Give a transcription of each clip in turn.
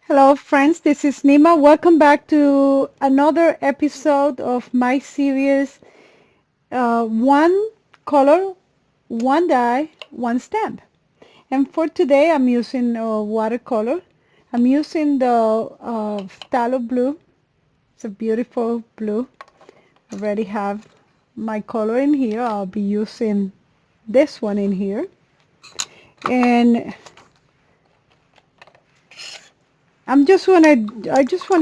Hello friends, this is Nima. Welcome back to another episode of my series, One Color, One Die, One Stamp. And for today I'm using watercolor. I'm using the Phthalo Blue. It's a beautiful blue. I already have my color in here. I'll be using this one in here. And I just wanna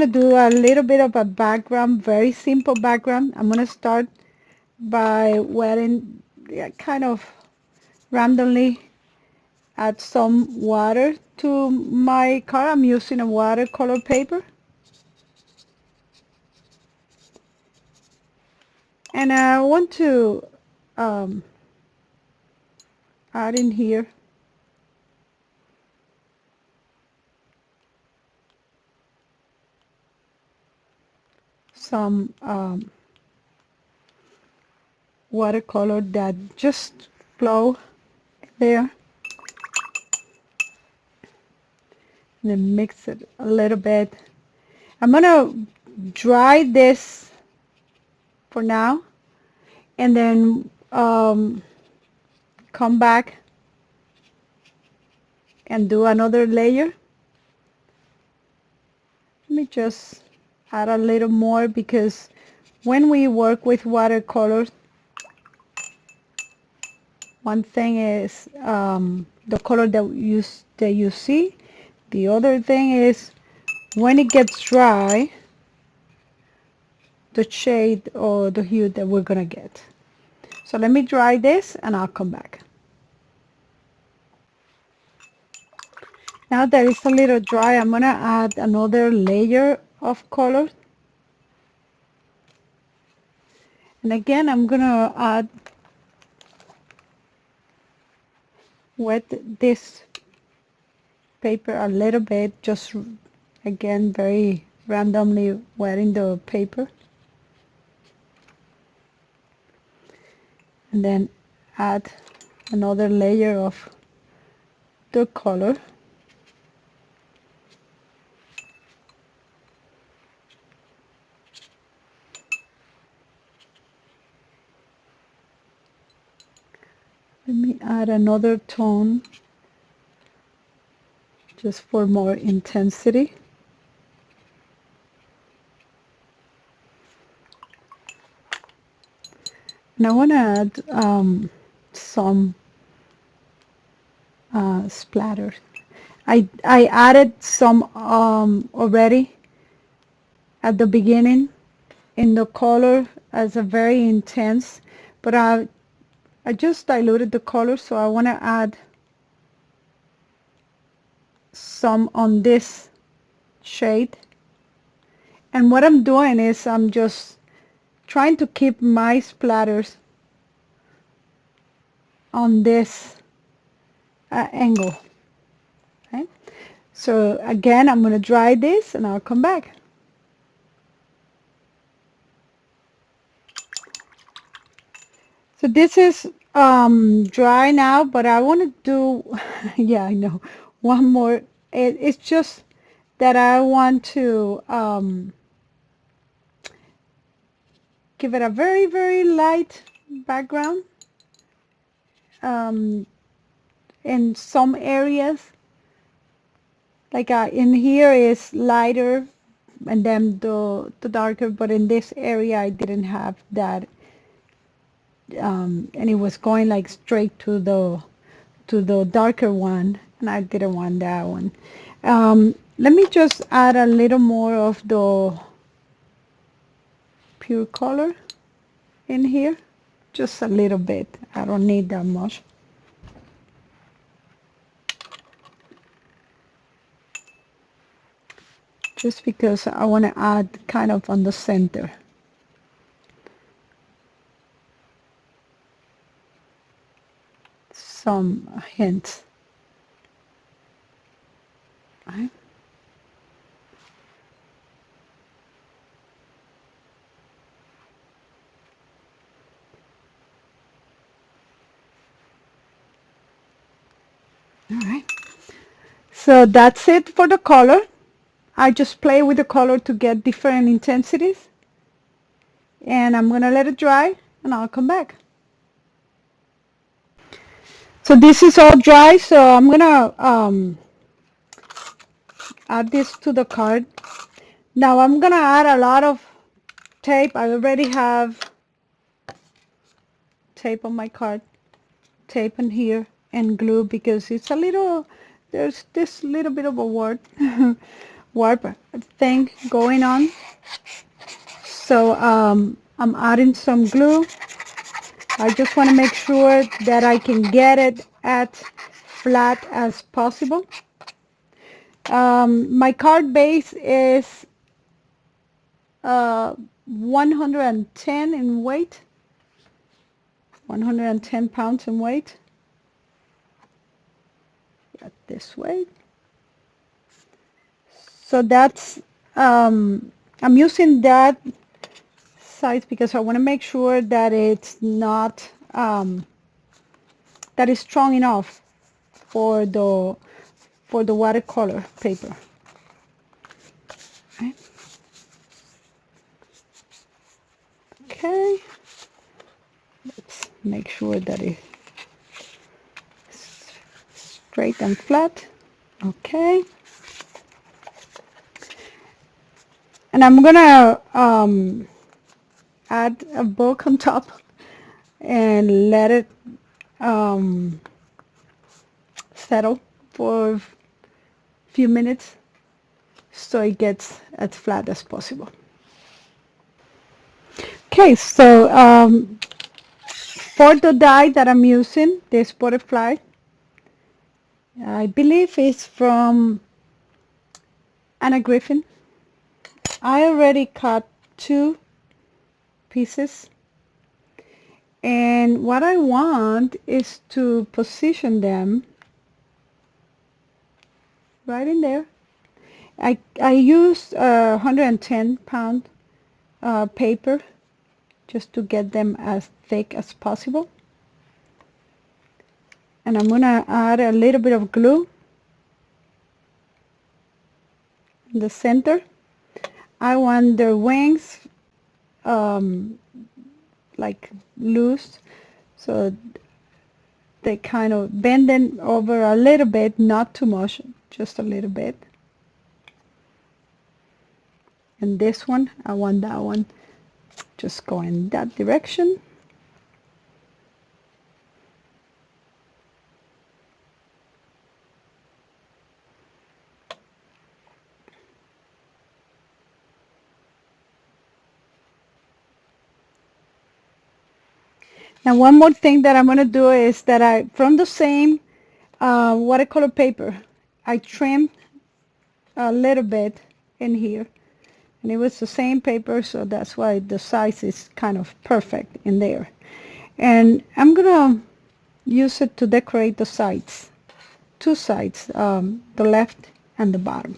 do a little bit of a background, very simple background. I'm gonna start by wetting, yeah, kind of randomly add some water to my color. I'm using a watercolor paper, and I want to um, add in here some watercolor that just flow there, and then mix it a little bit. I'm gonna dry this for now, and then come back and do another layer. Let me just add a little more because when we work with watercolors, one thing is the color that you see. The other thing is when it gets dry, the shade or the hue that we're gonna get. So let me dry this and I'll come back. Now that it's a little dry, I'm gonna add another layer of color. And again, I'm gonna wet this paper a little bit, just again very randomly wetting the paper, and then add another layer of the color. Let me add another tone just for more intensity. And I want to add some splatter. I added some already at the beginning in the color as a very intense, but I just diluted the color, so I want to add some on this shade. And what I'm doing is I'm just trying to keep my splatters on this angle. Okay? So again, I'm going to dry this and I'll come back. So this is dry now, but I want to do, yeah, I know, one more. It's just that I want to give it a very, very light background in some areas. Like in here is lighter and then the darker, but in this area I didn't have that, and it was going like straight to the darker one, and I didn't want that one. Let me just add a little more of the pure color in here, just a little bit. I don't need that much. Just because I want to add kind of on the center. Some hints. Right? All right. So that's it for the color. I just play with the color to get different intensities, and I'm gonna let it dry and I'll come back. So this is all dry, so I'm gonna add this to the card. Now I'm gonna add a lot of tape. I already have tape on my card, tape in here, and glue because it's a little, there's this little bit of a warp thing going on. So I'm adding some glue. I just want to make sure that I can get it as flat as possible. My card base is 110 in weight, 110 pounds in weight. Got this way. So that's, I'm using that size because I want to make sure that it's not, that is strong enough for the watercolor paper. Okay. Okay. Let's make sure that it's straight and flat. Okay. And I'm gonna add a book on top and let it settle for a few minutes so it gets as flat as possible. Okay, so for the die that I'm using, this butterfly, I believe it's from Anna Griffin. I already cut 2 pieces, and what I want is to position them right in there. I used 110 pound paper just to get them as thick as possible. And I'm gonna add a little bit of glue in the center. I want their wings like loose, so they kind of bend them over a little bit, not too much, just a little bit. And this one, I want that one just go in that direction. Now one more thing that I'm going to do is that from the same watercolor paper, I trimmed a little bit in here. And it was the same paper, so that's why the size is kind of perfect in there. And I'm going to use it to decorate the sides, 2 sides, the left and the bottom.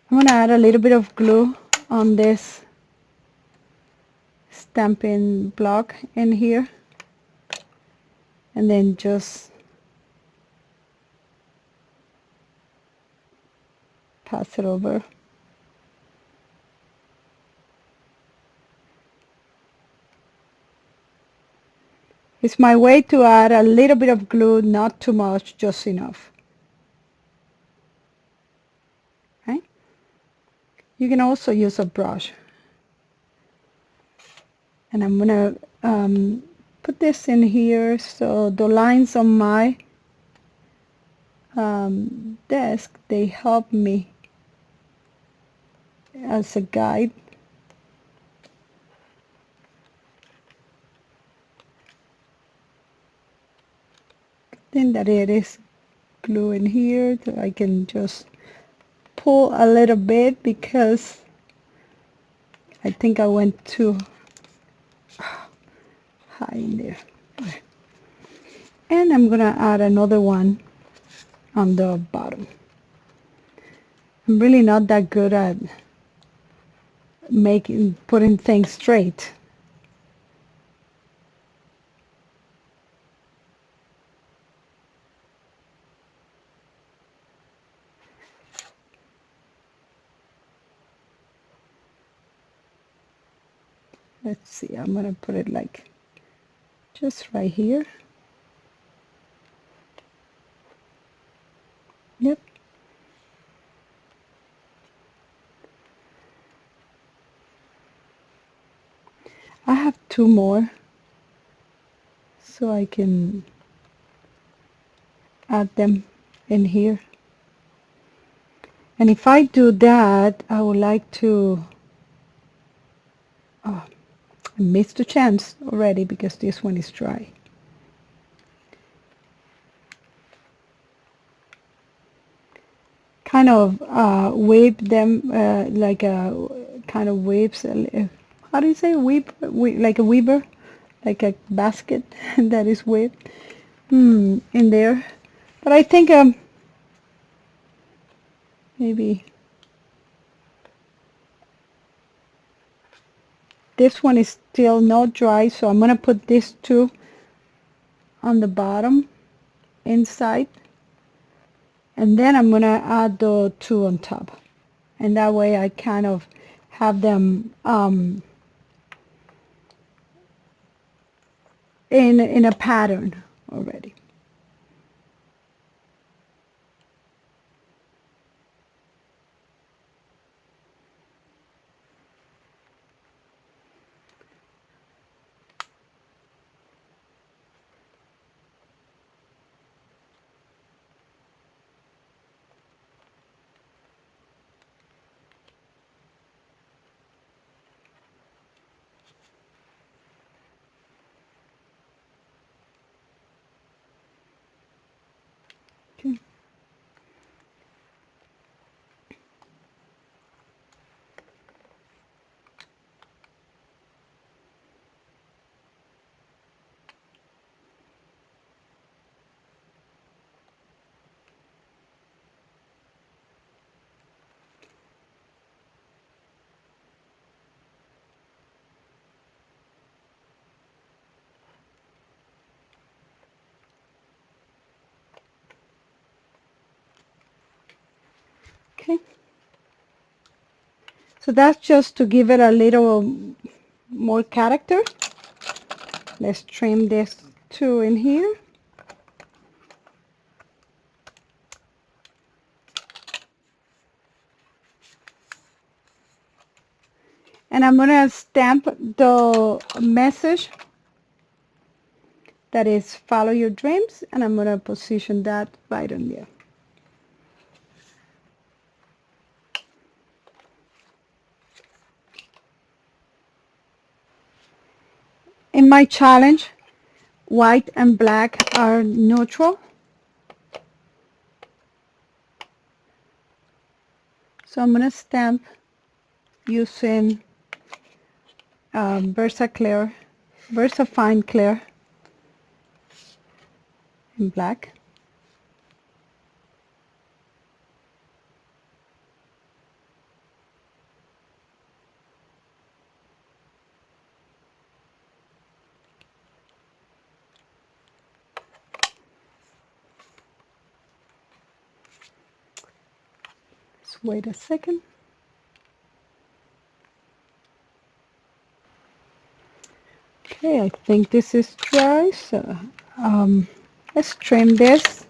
I'm going to add a little bit of glue on this stamping block in here, and then just pass it over. It's my way to add a little bit of glue, not too much, just enough. Okay? You can also use a brush. And I'm going to put this in here so the lines on my desk, they help me as a guide. Then that it is glue in here, so I can just pull a little bit because I think I went too high in there. And I'm gonna add another one on the bottom. I'm really not that good at putting things straight. Let's see, I'm gonna put it like just right here. Yep. I have two more, so I can add them in here. And if I do that, I would like to, oh, I missed a chance already because this one is dry. Kind of wave them like a kind of waves. How do you say weave? Like a weaver, like a basket that is waved in there. But I think maybe this one is still not dry, so I'm gonna put this two on the bottom inside, and then I'm gonna add the two on top, and that way I kind of have them in a pattern already. Okay. Okay. So that's just to give it a little more character. Let's trim this two in here. And I'm gonna stamp the message that is follow your dreams, and I'm gonna position that right on there. In my challenge, white and black are neutral. So I'm gonna stamp using Versaclear, Versafine Clear in black. Let's wait a second. Okay, I think this is dry, so let's trim this.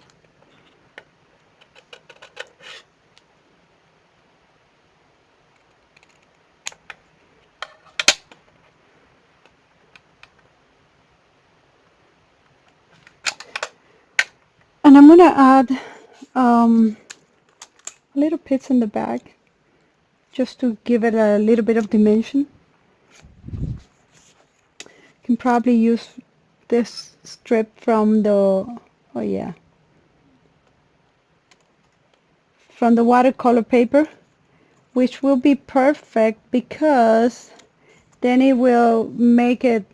And I'm gonna add little pits in the back just to give it a little bit of dimension. You can probably use this strip from the, oh yeah, from the watercolor paper, which will be perfect because then it will make it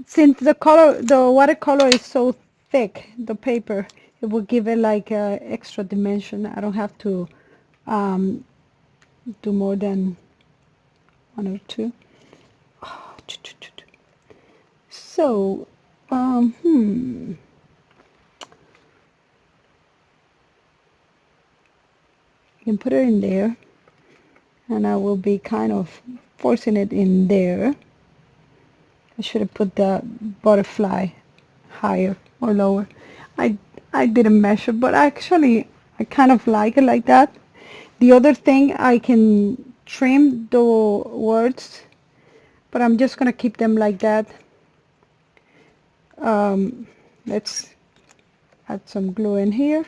since the watercolor is so thick, the paper, it will give it like a extra dimension. I don't have to do more than one or two. So, can put it in there, and I will be kind of forcing it in there. I should have put the butterfly higher or lower. I I didn't measure, but actually I kind of like it like that. The other thing, I can trim the words, but I'm just gonna keep them like that. Let's add some glue in here.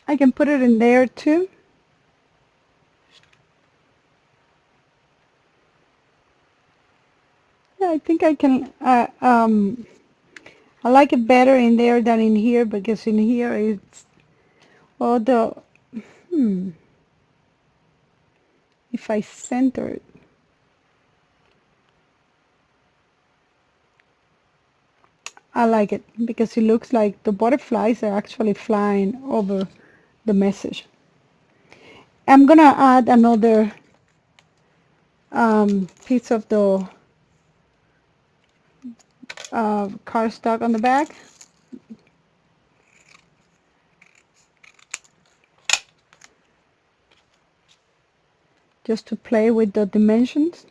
I can put it in there too. Yeah, I think I can. I like it better in there than in here, because in here it's all the. If I center it, I like it because it looks like the butterflies are actually flying over the message. I'm gonna add another piece of the cardstock on the back. Just to play with the dimensions.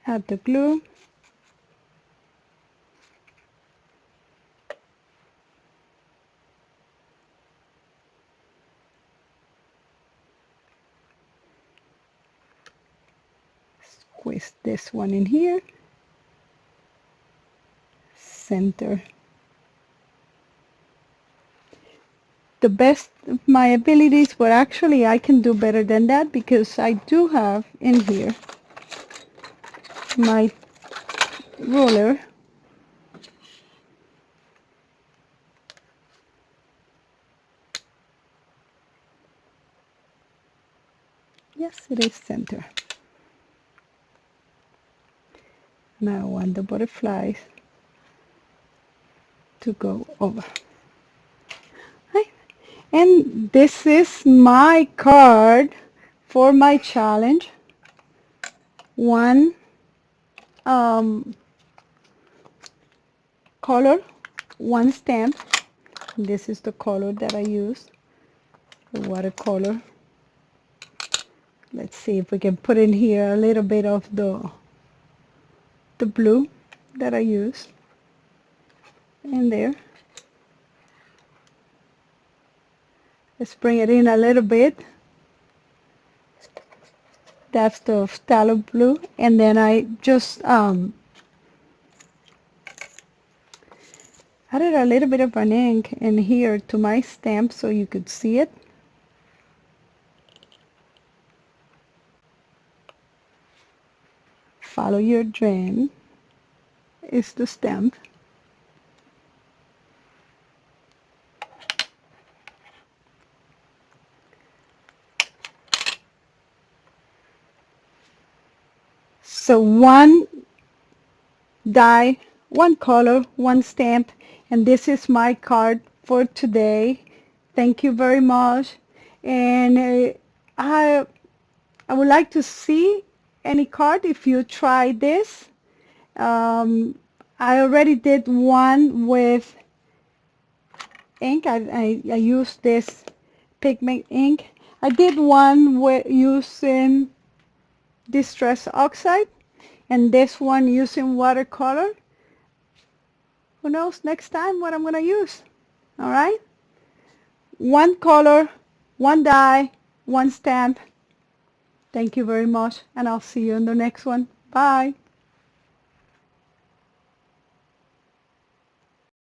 Add the glue. Squeeze this one in here. Center. The best of my abilities, but actually I can do better than that, because I do have in here my ruler. Yes, it is center. Now I want the butterflies to go over. Right. And this is my card for my challenge. One color, one stamp. This is the color that I use, the watercolor. Let's see if we can put in here a little bit of the blue that I use in there. Let's bring it in a little bit. That's the phthalo blue, and then I just added a little bit of an ink in here to my stamp so you could see it. Follow your dream is the stamp. So one die, one color, one stamp, and this is my card for today. Thank you very much, and I would like to see any card if you try this. I already did one with ink. I used this pigment ink. I did one with using distress oxide, and this one using watercolor. Who knows next time what I'm going to use? All right. One color, one die, one stamp. Thank you very much, and I'll see you in the next one. Bye.